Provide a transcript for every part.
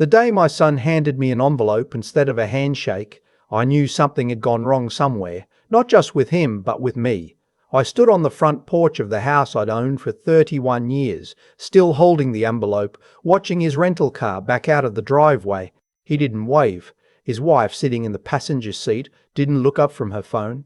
The day my son handed me an envelope instead of a handshake, I knew something had gone wrong somewhere, not just with him, but with me. I stood on the front porch of the house I'd owned for 31 years, still holding the envelope, watching his rental car back out of the driveway. He didn't wave. His wife, sitting in the passenger seat, didn't look up from her phone.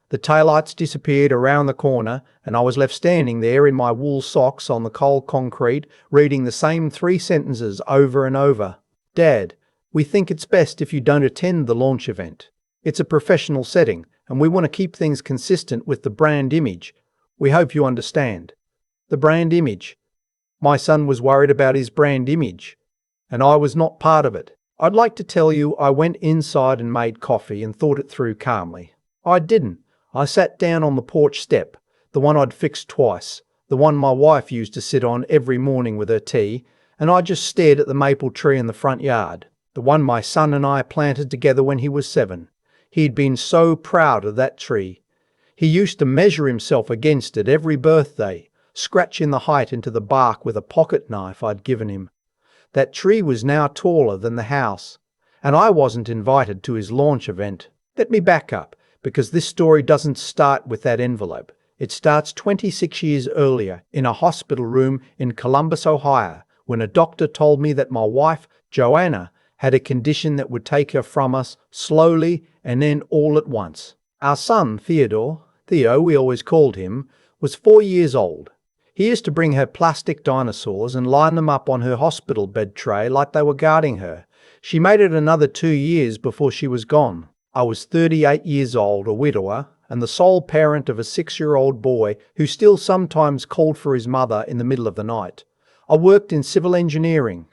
The taillights disappeared around the corner, and I was left standing there in my wool socks on the cold concrete, reading the same 3 sentences over and over. Dad, we think it's best if you don't attend the launch event. It's a professional setting, and we want to keep things consistent with the brand image. We hope you understand. The brand image. My son was worried about his brand image, and I was not part of it. I'd like to tell you I went inside and made coffee and thought it through calmly. I didn't. I sat down on the porch step, the one I'd fixed twice, the one my wife used to sit on every morning with her tea, and I just stared at the maple tree in the front yard, the one my son and I planted together when he was 7. He'd been so proud of that tree. He used to measure himself against it every birthday, scratching the height into the bark with a pocket knife I'd given him. That tree was now taller than the house, and I wasn't invited to his launch event. Let me back up, because this story doesn't start with that envelope. It starts 26 years earlier in a hospital room in Columbus, Ohio, when a doctor told me that my wife, Joanna, had a condition that would take her from us slowly and then all at once. Our son, Theo, we always called him, was 4 years old. He used to bring her plastic dinosaurs and line them up on her hospital bed tray like they were guarding her. She made it another 2 years before she was gone. I was 38 years old, a widower, and the sole parent of a 6-year-old boy who still sometimes called for his mother in the middle of the night. I worked in civil engineering.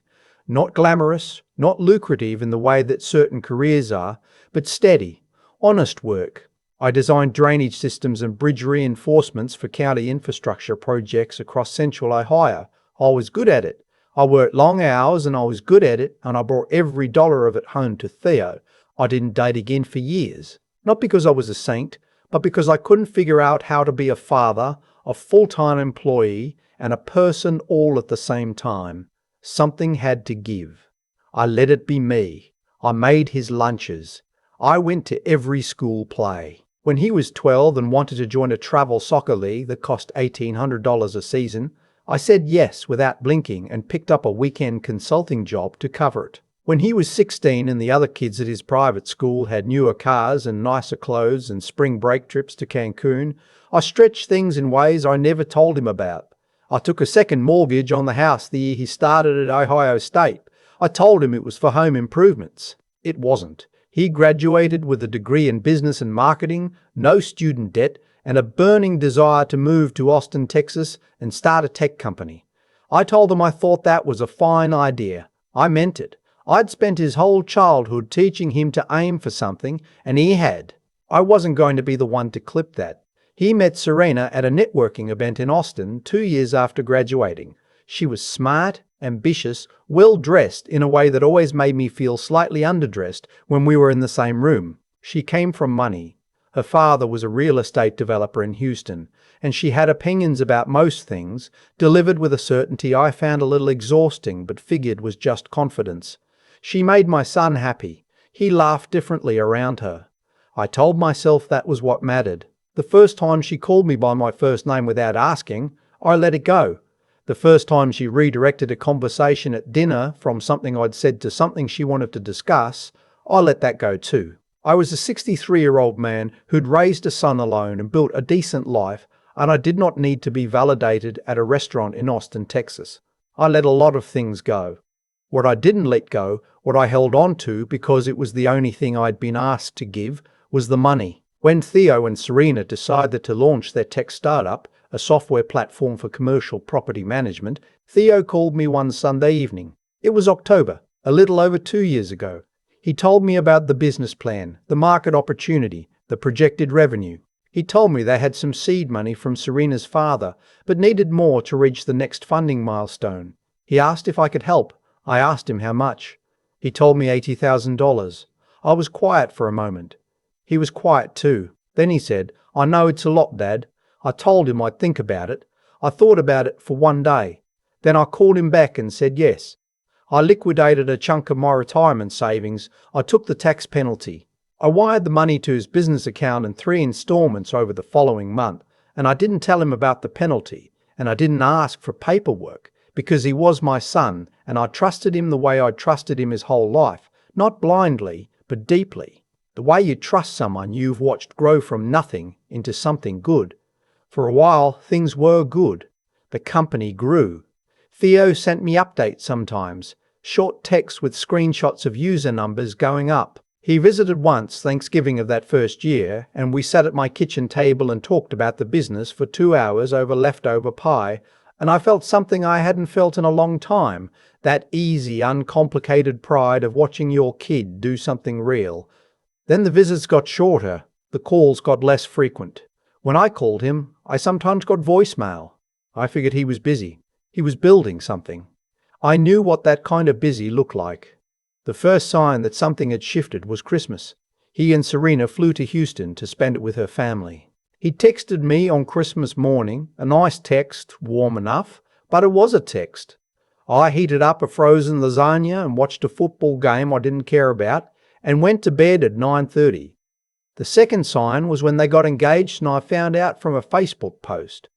Not glamorous, not lucrative in the way that certain careers are, but steady, honest work. I designed drainage systems and bridge reinforcements for county infrastructure projects across central Ohio. I was good at it. I worked long hours and I was good at it, and I brought every dollar of it home to Theo. I didn't date again for years, not because I was a saint, but because I couldn't figure out how to be a father, a full-time employee, and a person all at the same time. Something had to give. I let it be me. I made his lunches. I went to every school play. When he was 12 and wanted to join a travel soccer league that cost $1,800 a season, I said yes without blinking and picked up a weekend consulting job to cover it. When he was 16 and the other kids at his private school had newer cars and nicer clothes and spring break trips to Cancun, I stretched things in ways I never told him about. I took a second mortgage on the house the year he started at Ohio State. I told him it was for home improvements. It wasn't. He graduated with a degree in business and marketing, no student debt, and a burning desire to move to Austin, Texas and start a tech company. I told him I thought that was a fine idea. I meant it. I'd spent his whole childhood teaching him to aim for something, and he had. I wasn't going to be the one to clip that. He met Serena at a networking event in Austin 2 years after graduating. She was smart, ambitious, well-dressed in a way that always made me feel slightly underdressed when we were in the same room. She came from money. Her father was a real estate developer in Houston, and she had opinions about most things, delivered with a certainty I found a little exhausting but figured was just confidence. She made my son happy. He laughed differently around her. I told myself that was what mattered. The first time she called me by my first name without asking, I let it go. The first time she redirected a conversation at dinner from something I'd said to something she wanted to discuss, I let that go too. I was a 63-year-old man who'd raised a son alone and built a decent life, and I did not need to be validated at a restaurant in Austin, Texas. I let a lot of things go. What I didn't let go, what I held on to because it was the only thing I'd been asked to give, was the money. When Theo and Serena decided to launch their tech startup, a software platform for commercial property management, Theo called me one Sunday evening. It was October, a little over 2 years ago. He told me about the business plan, the market opportunity, the projected revenue. He told me they had some seed money from Serena's father, but needed more to reach the next funding milestone. He asked if I could help. I asked him how much. He told me $80,000. I was quiet for a moment. He was quiet too. Then he said, "I know it's a lot, Dad." I told him I'd think about it. I thought about it for one day. Then I called him back and said yes. I liquidated a chunk of my retirement savings. I took the tax penalty. I wired the money to his business account in 3 installments over the following month, and I didn't tell him about the penalty, and I didn't ask for paperwork, because he was my son, and I trusted him the way I trusted him his whole life, not blindly, but deeply. The way you trust someone you've watched grow from nothing into something good. For a while, things were good. The company grew. Theo sent me updates sometimes, short texts with screenshots of user numbers going up. He visited once Thanksgiving of that first year, and we sat at my kitchen table and talked about the business for 2 hours over leftover pie, and I felt something I hadn't felt in a long time, that easy, uncomplicated pride of watching your kid do something real. Then the visits got shorter, the calls got less frequent. When I called him, I sometimes got voicemail. I figured he was busy. He was building something. I knew what that kind of busy looked like. The first sign that something had shifted was Christmas. He and Serena flew to Houston to spend it with her family. He texted me on Christmas morning, a nice text, warm enough, but it was a text. I heated up a frozen lasagna and watched a football game I didn't care about, and went to bed at 9:30. The second sign was when they got engaged, and I found out from a Facebook post.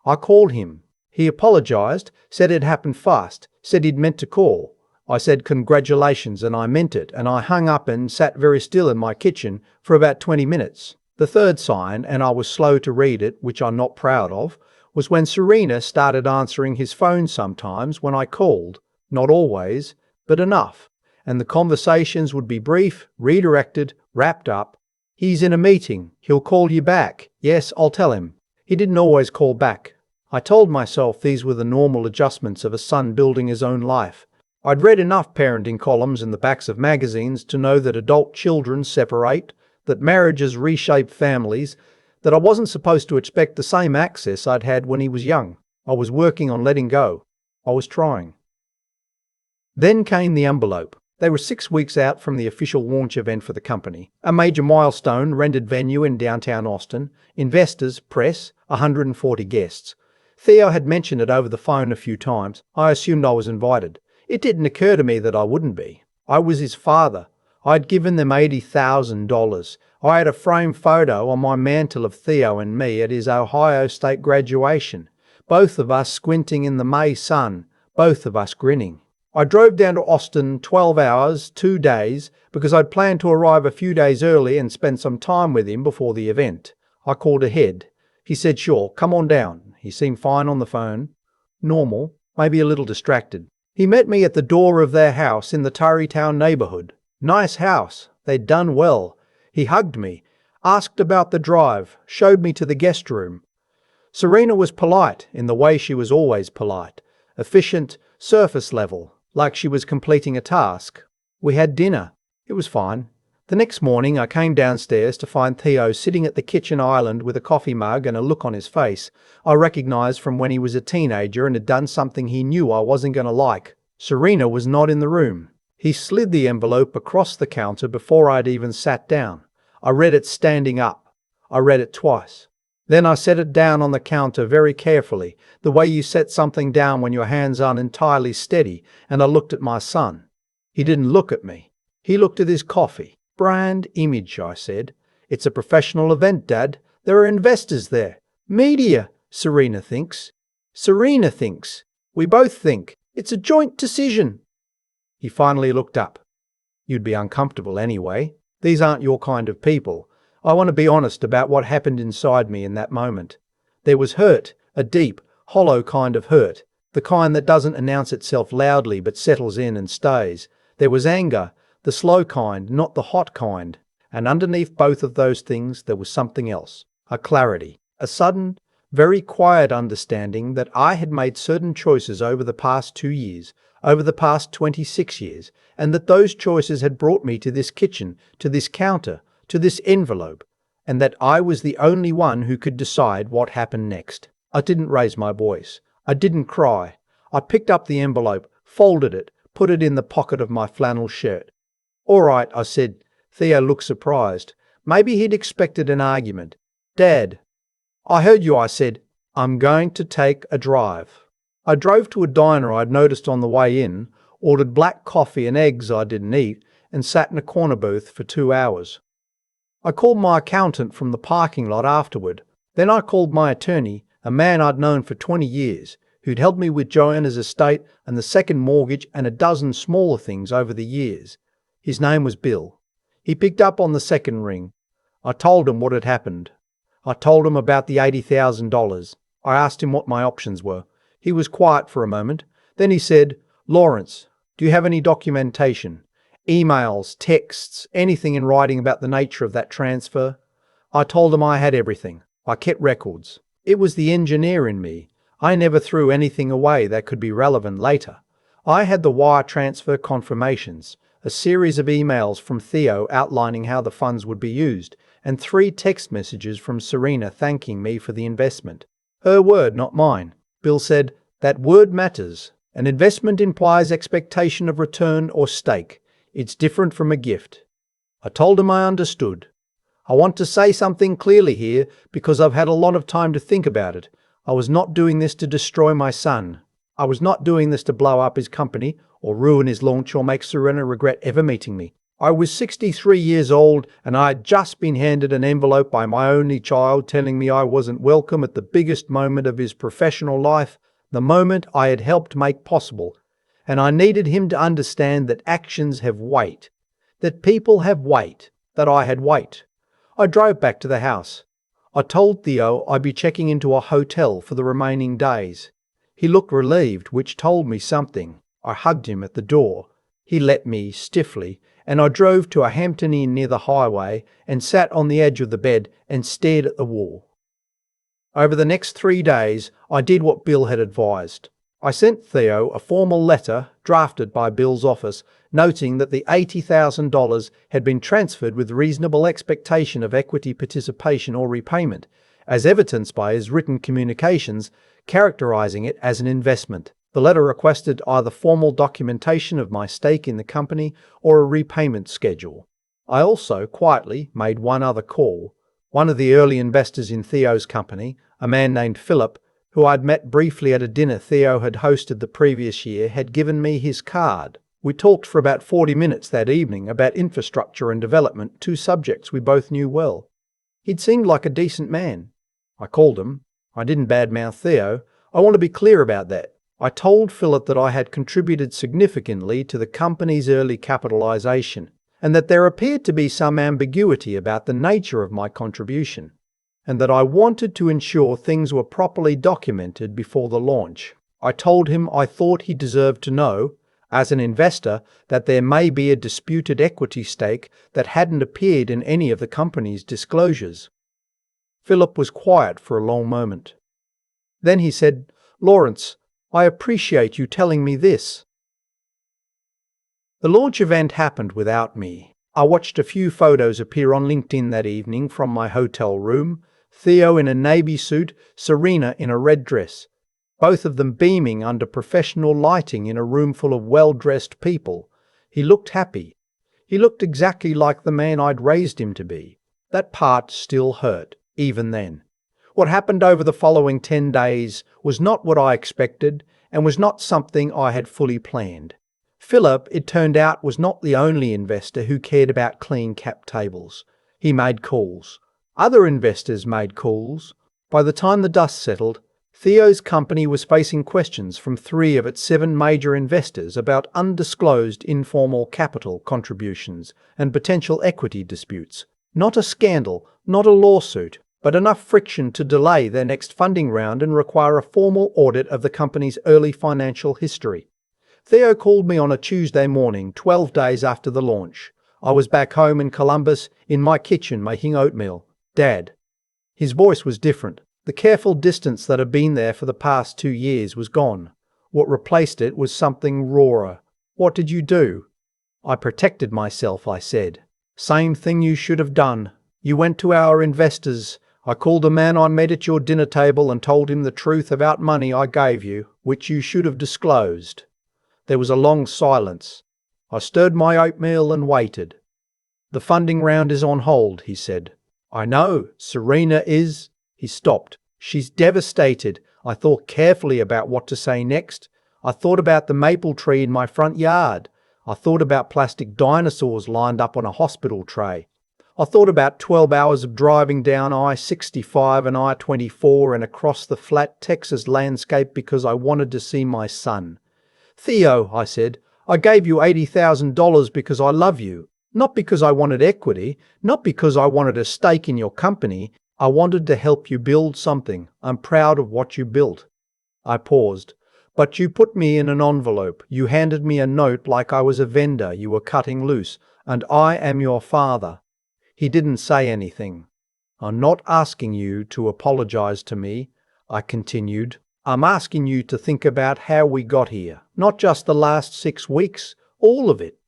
I called him. He apologized, said it happened fast, said he'd meant to call. I said congratulations, and I meant it, and I hung up and sat very still in my kitchen for about 20 minutes. The third sign, and I was slow to read it, which I'm not proud of, was when Serena started answering his phone sometimes when I called. Not always, but enough. And the conversations would be brief, redirected, wrapped up. He's in a meeting. He'll call you back. Yes, I'll tell him. He didn't always call back. I told myself these were the normal adjustments of a son building his own life. I'd read enough parenting columns in the backs of magazines to know that adult children separate, that marriages reshape families, that I wasn't supposed to expect the same access I'd had when he was young. I was working on letting go. I was trying. Then came the envelope. They were 6 weeks out from the official launch event for the company, a major milestone rented venue in downtown Austin, investors, press, 140 guests. Theo had mentioned it over the phone a few times. I assumed I was invited. It didn't occur to me that I wouldn't be. I was his father. I'd given them $80,000. I had a framed photo on my mantle of Theo and me at his Ohio State graduation, both of us squinting in the May sun, both of us grinning. I drove down to Austin 12 hours, 2 days, because I'd planned to arrive a few days early and spend some time with him before the event. I called ahead. He said, "Sure, come on down." He seemed fine on the phone. Normal, maybe a little distracted. He met me at the door of their house in the Tarrytown neighborhood. Nice house. They'd done well. He hugged me, asked about the drive, showed me to the guest room. Serena was polite in the way she was always polite. Efficient, surface level, like she was completing a task. We had dinner. It was fine. The next morning I came downstairs to find Theo sitting at the kitchen island with a coffee mug and a look on his face I recognized from when he was a teenager and had done something he knew I wasn't going to like. Serena was not in the room. He slid the envelope across the counter before I'd even sat down. I read it standing up. I read it twice. Then I set it down on the counter very carefully, the way you set something down when your hands aren't entirely steady, and I looked at my son. He didn't look at me. He looked at his coffee. "Brand image," I said. "It's a professional event, Dad. There are investors there. Media, Serena thinks. Serena thinks. We both think. It's a joint decision." He finally looked up. "You'd be uncomfortable anyway. These aren't your kind of people. I want to be honest about what happened inside me in that moment. There was hurt, a deep, hollow kind of hurt, the kind that doesn't announce itself loudly but settles in and stays. There was anger, the slow kind, not the hot kind. And underneath both of those things there was something else, a clarity, a sudden, very quiet understanding that I had made certain choices over the past 2 years, over the past 26 years, and that those choices had brought me to this kitchen, to this counter, to this envelope, and that I was the only one who could decide what happened next. I didn't raise my voice. I didn't cry. I picked up the envelope, folded it, put it in the pocket of my flannel shirt. "All right," I said. Theo looked surprised. Maybe he'd expected an argument. "Dad." "I heard you," I said. "I'm going to take a drive." I drove to a diner I'd noticed on the way in, ordered black coffee and eggs I didn't eat, and sat in a corner booth for 2 hours. I called my accountant from the parking lot afterward. Then I called my attorney, a man I'd known for 20 years, who'd helped me with Joanna's estate and the second mortgage and a dozen smaller things over the years. His name was Bill. He picked up on the second ring. I told him what had happened. I told him about the $80,000. I asked him what my options were. He was quiet for a moment. Then he said, "Lawrence, do you have any documentation? Emails, texts, anything in writing about the nature of that transfer?" I told him I had everything. I kept records. It was the engineer in me. I never threw anything away that could be relevant later. I had the wire transfer confirmations, a series of emails from Theo outlining how the funds would be used, and 3 text messages from Serena thanking me for the investment. Her word, not mine. Bill said, "That word matters. An investment implies expectation of return or stake. It's different from a gift." I told him I understood. I want to say something clearly here because I've had a lot of time to think about it. I was not doing this to destroy my son. I was not doing this to blow up his company or ruin his launch or make Serena regret ever meeting me. I was 63 years old and I had just been handed an envelope by my only child telling me I wasn't welcome at the biggest moment of his professional life, the moment I had helped make possible. And I needed him to understand that actions have weight, that people have weight, that I had weight. I drove back to the house. I told Theo I'd be checking into a hotel for the remaining days. He looked relieved, which told me something. I hugged him at the door. He let me, stiffly, and I drove to a Hampton Inn near the highway and sat on the edge of the bed and stared at the wall. Over the next 3 days, I did what Bill had advised. I sent Theo a formal letter drafted by Bill's office noting that the $80,000 had been transferred with reasonable expectation of equity participation or repayment, as evidenced by his written communications characterizing it as an investment. The letter requested either formal documentation of my stake in the company or a repayment schedule. I also quietly made one other call. One of the early investors in Theo's company, a man named Philip, who I'd met briefly at a dinner Theo had hosted the previous year, had given me his card. We talked for about 40 minutes that evening about infrastructure and development, 2 subjects we both knew well. He'd seemed like a decent man. I called him. I didn't badmouth Theo. I want to be clear about that. I told Philip that I had contributed significantly to the company's early capitalization, and that there appeared to be some ambiguity about the nature of my contribution, and that I wanted to ensure things were properly documented before the launch. I told him I thought he deserved to know, as an investor, that there may be a disputed equity stake that hadn't appeared in any of the company's disclosures. Philip was quiet for a long moment. Then he said, "Lawrence, I appreciate you telling me this." The launch event happened without me. I watched a few photos appear on LinkedIn that evening from my hotel room. Theo in a navy suit, Serena in a red dress, both of them beaming under professional lighting in a room full of well-dressed people. He looked happy. He looked exactly like the man I'd raised him to be. That part still hurt, even then. What happened over the following 10 days was not what I expected and was not something I had fully planned. Philip, it turned out, was not the only investor who cared about clean cap tables. He made calls. Other investors made calls. By the time the dust settled, Theo's company was facing questions from 3 of its 7 major investors about undisclosed informal capital contributions and potential equity disputes. Not a scandal, not a lawsuit, but enough friction to delay their next funding round and require a formal audit of the company's early financial history. Theo called me on a Tuesday morning, 12 days after the launch. I was back home in Columbus, in my kitchen making oatmeal. "Dad." His voice was different. The careful distance that had been there for the past 2 years was gone. What replaced it was something rawer. "What did you do?" "I protected myself," I said. "Same thing you should have done. You went to our investors. I called a man I met at your dinner table and told him the truth about money I gave you, which you should have disclosed." There was a long silence. I stirred my oatmeal and waited. "The funding round is on hold," he said. "I know. Serena is—" He stopped. "She's devastated." I thought carefully about what to say next. I thought about the maple tree in my front yard. I thought about plastic dinosaurs lined up on a hospital tray. I thought about 12 hours of driving down I-65 and I-24 and across the flat Texas landscape because I wanted to see my son. Theo, I said, I gave you $80,000 because I love you. Not because I wanted equity, not because I wanted a stake in your company. I wanted to help you build something. I'm proud of what you built. I paused. But you put me in an envelope. You handed me a note like I was a vendor you were cutting loose, and I am your father. He didn't say anything. I'm not asking you to apologize to me, I continued. I'm asking you to think about how we got here. Not just the last 6 weeks, all of it.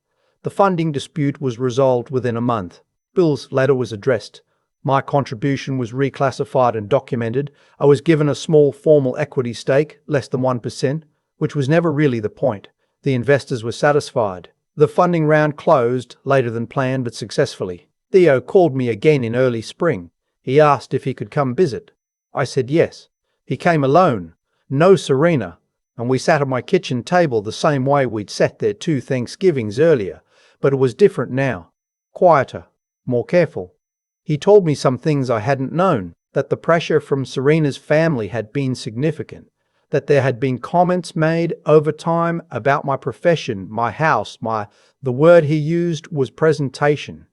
The funding dispute was resolved within a month. Bill's letter was addressed. My contribution was reclassified and documented. I was given a small formal equity stake, less than 1%, which was never really the point. The investors were satisfied. The funding round closed, later than planned but successfully. Theo called me again in early spring. He asked if he could come visit. I said yes. He came alone, no Serena, and we sat at my kitchen table the same way we'd sat there 2 Thanksgivings earlier, but it was different now. Quieter, more careful. He told me some things I hadn't known, that the pressure from Serena's family had been significant, that there had been comments made over time about my profession, my house, the word he used was presentation,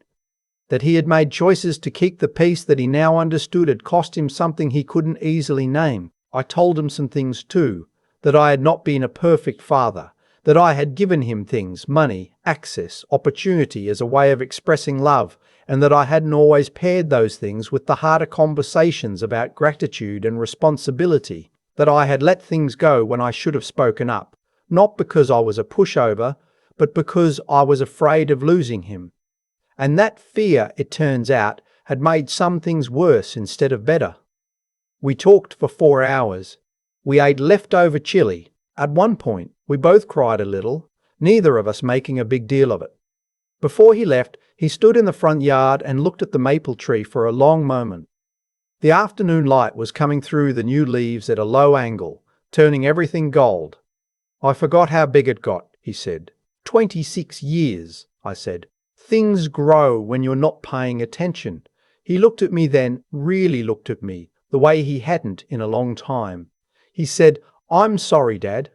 that he had made choices to keep the peace that he now understood had cost him something he couldn't easily name. I told him some things too, that I had not been a perfect father, that I had given him things, money, access, opportunity as a way of expressing love, and that I hadn't always paired those things with the harder conversations about gratitude and responsibility, that I had let things go when I should have spoken up, not because I was a pushover, but because I was afraid of losing him. And that fear, it turns out, had made some things worse instead of better. We talked for 4 hours. We ate leftover chili. At one point, we both cried a little, neither of us making a big deal of it. Before he left, he stood in the front yard and looked at the maple tree for a long moment. The afternoon light was coming through the new leaves at a low angle, turning everything gold. I forgot how big it got, he said. 26 years, I said. Things grow when you're not paying attention. He looked at me then, really looked at me, the way he hadn't in a long time. He said, I'm sorry, Dad.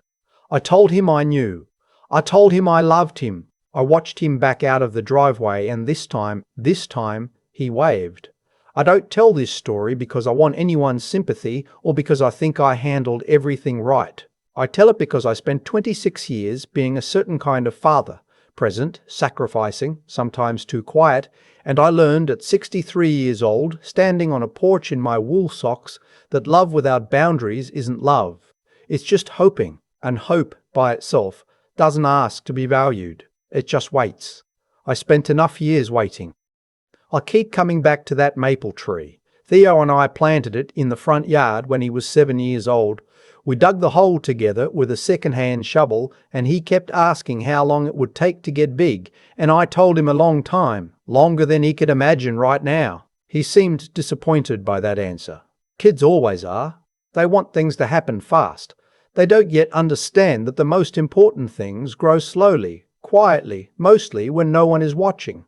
I told him I knew. I told him I loved him. I watched him back out of the driveway and this time, he waved. I don't tell this story because I want anyone's sympathy or because I think I handled everything right. I tell it because I spent 26 years being a certain kind of father, present, sacrificing, sometimes too quiet, and I learned at 63 years old, standing on a porch in my wool socks, that love without boundaries isn't love. It's just hoping, and hope by itself doesn't ask to be valued. It just waits. I spent enough years waiting. I keep coming back to that maple tree. Theo and I planted it in the front yard when he was 7 years old. We dug the hole together with a second-hand shovel, and he kept asking how long it would take to get big, and I told him a long time, longer than he could imagine right now. He seemed disappointed by that answer. Kids always are. They want things to happen fast. They don't yet understand that the most important things grow slowly, quietly, mostly when no one is watching.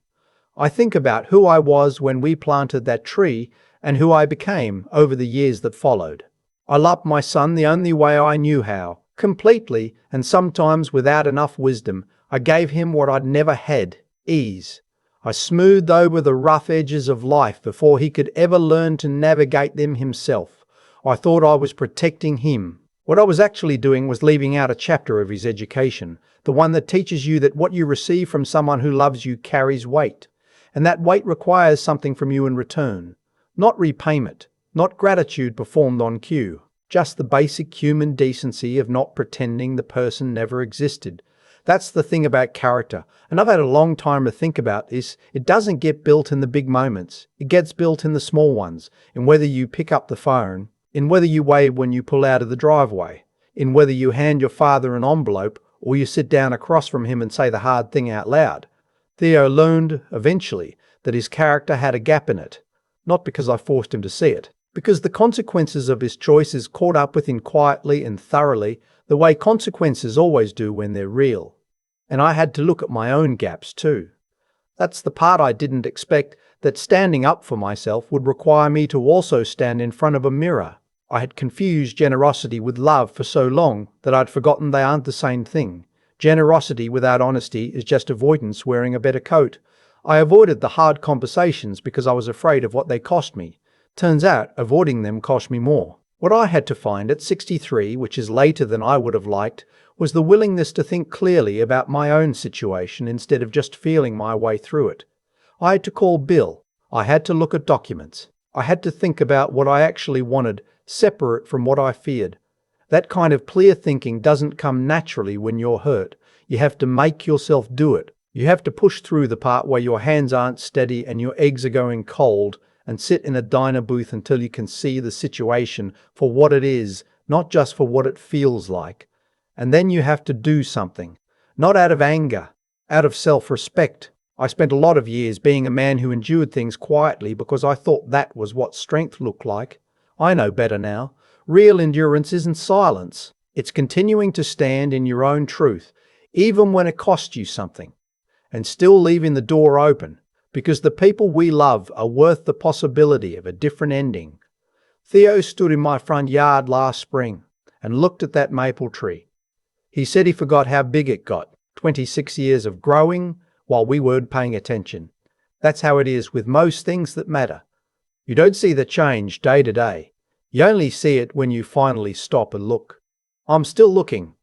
I think about who I was when we planted that tree and who I became over the years that followed. I loved my son the only way I knew how, completely, and sometimes without enough wisdom. I gave him what I'd never had, ease. I smoothed over the rough edges of life before he could ever learn to navigate them himself. I thought I was protecting him. What I was actually doing was leaving out a chapter of his education, the one that teaches you that what you receive from someone who loves you carries weight, and that weight requires something from you in return. Not repayment, not gratitude performed on cue, just the basic human decency of not pretending the person never existed. That's the thing about character, and I've had a long time to think about this. It doesn't get built in the big moments. It gets built in the small ones, in whether you pick up the phone, in whether you wave when you pull out of the driveway, in whether you hand your father an envelope or you sit down across from him and say the hard thing out loud. Theo learned, eventually, that his character had a gap in it, not because I forced him to see it, because the consequences of his choices caught up with him quietly and thoroughly, the way consequences always do when they're real. And I had to look at my own gaps too. That's the part I didn't expect, that standing up for myself would require me to also stand in front of a mirror. I had confused generosity with love for so long that I'd forgotten they aren't the same thing. Generosity without honesty is just avoidance wearing a better coat. I avoided the hard conversations because I was afraid of what they cost me. Turns out, avoiding them cost me more. What I had to find at 63, which is later than I would have liked, was the willingness to think clearly about my own situation instead of just feeling my way through it. I had to call Bill. I had to look at documents. I had to think about what I actually wanted, separate from what I feared. That kind of clear thinking doesn't come naturally when you're hurt. You have to make yourself do it. You have to push through the part where your hands aren't steady and your eggs are going cold, and sit in a diner booth until you can see the situation for what it is, not just for what it feels like. And then you have to do something. Not out of anger, out of self-respect. I spent a lot of years being a man who endured things quietly because I thought that was what strength looked like. I know better now. Real endurance isn't silence. It's continuing to stand in your own truth, even when it costs you something, and still leaving the door open, because the people we love are worth the possibility of a different ending. Theo stood in my front yard last spring and looked at that maple tree. He said he forgot how big it got, 26 years of growing while we weren't paying attention. That's how it is with most things that matter. You don't see the change day to day. You only see it when you finally stop and look. I'm still looking.